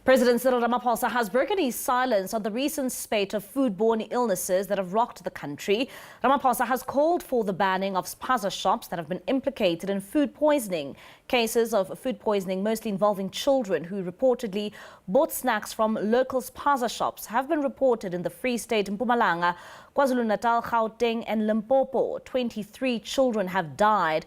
President Cyril Ramaphosa has broken his silence on the recent spate of foodborne illnesses that have rocked the country. Ramaphosa has called for the banning of Spaza shops that have been implicated in food poisoning. Cases of food poisoning, mostly involving children who reportedly bought snacks from local Spaza shops, have been reported in the Free State, Mpumalanga, KwaZulu-Natal, Gauteng and Limpopo. 23 children have died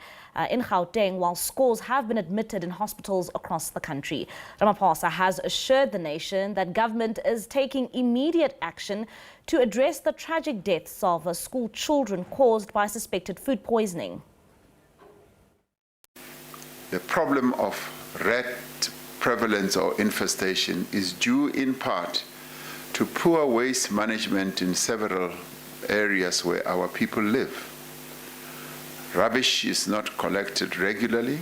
in Gauteng, while scores have been admitted in hospitals across the country. Ramaphosa has assured the nation that government is taking immediate action to address the tragic deaths of school children caused by suspected food poisoning. The problem of rat prevalence or infestation is due in part to poor waste management in several areas where our people live. Rubbish is not collected regularly.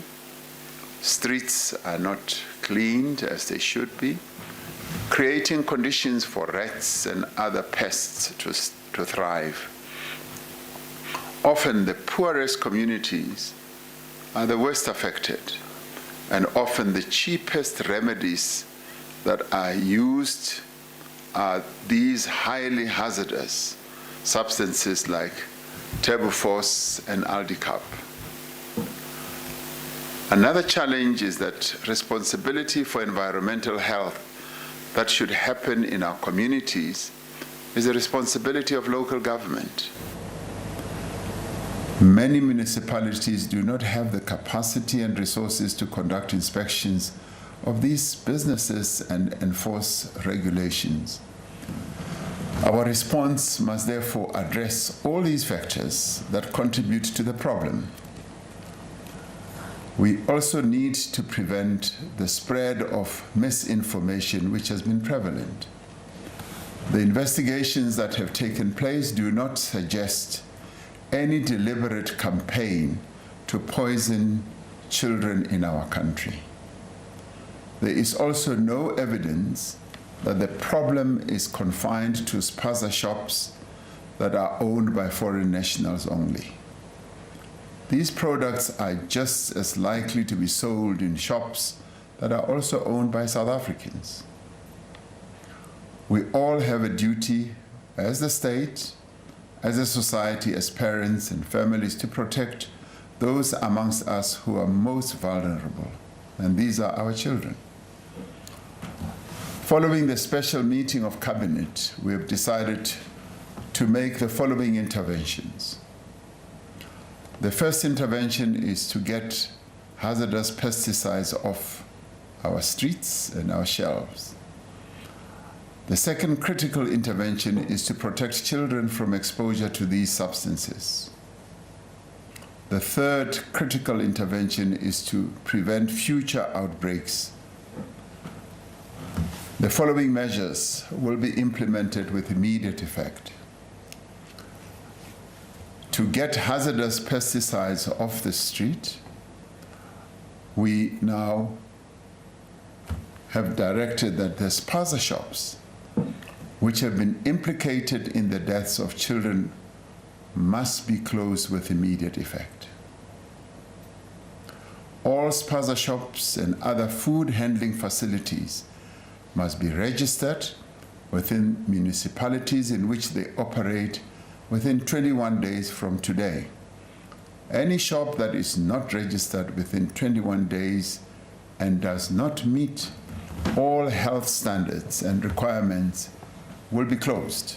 Streets are not cleaned as they should be, creating conditions for rats and other pests to thrive. Often the poorest communities are the worst affected, and often the cheapest remedies that are used are these highly hazardous substances like Tuberforce and Aldicap. Another challenge is that responsibility for environmental health that should happen in our communities is the responsibility of local government. Many municipalities do not have the capacity and resources to conduct inspections of these businesses and enforce regulations. Our response must therefore address all these factors that contribute to the problem. We also need to prevent the spread of misinformation which has been prevalent. The investigations that have taken place do not suggest any deliberate campaign to poison children in our country. There is also no evidence that the problem is confined to Spaza shops that are owned by foreign nationals only. These products are just as likely to be sold in shops that are also owned by South Africans. We all have a duty as the state, as a society, as parents and families, to protect those amongst us who are most vulnerable, and these are our children. Following the special meeting of Cabinet, we have decided to make the following interventions. The first intervention is to get hazardous pesticides off our streets and our shelves. The second critical intervention is to protect children from exposure to these substances. The third critical intervention is to prevent future outbreaks. The following measures will be implemented with immediate effect. To get hazardous pesticides off the street, we now have directed that the Spaza shops, which have been implicated in the deaths of children, must be closed with immediate effect. All Spaza shops and other food handling facilities must be registered within municipalities in which they operate within 21 days from today. Any shop that is not registered within 21 days and does not meet all health standards and requirements will be closed.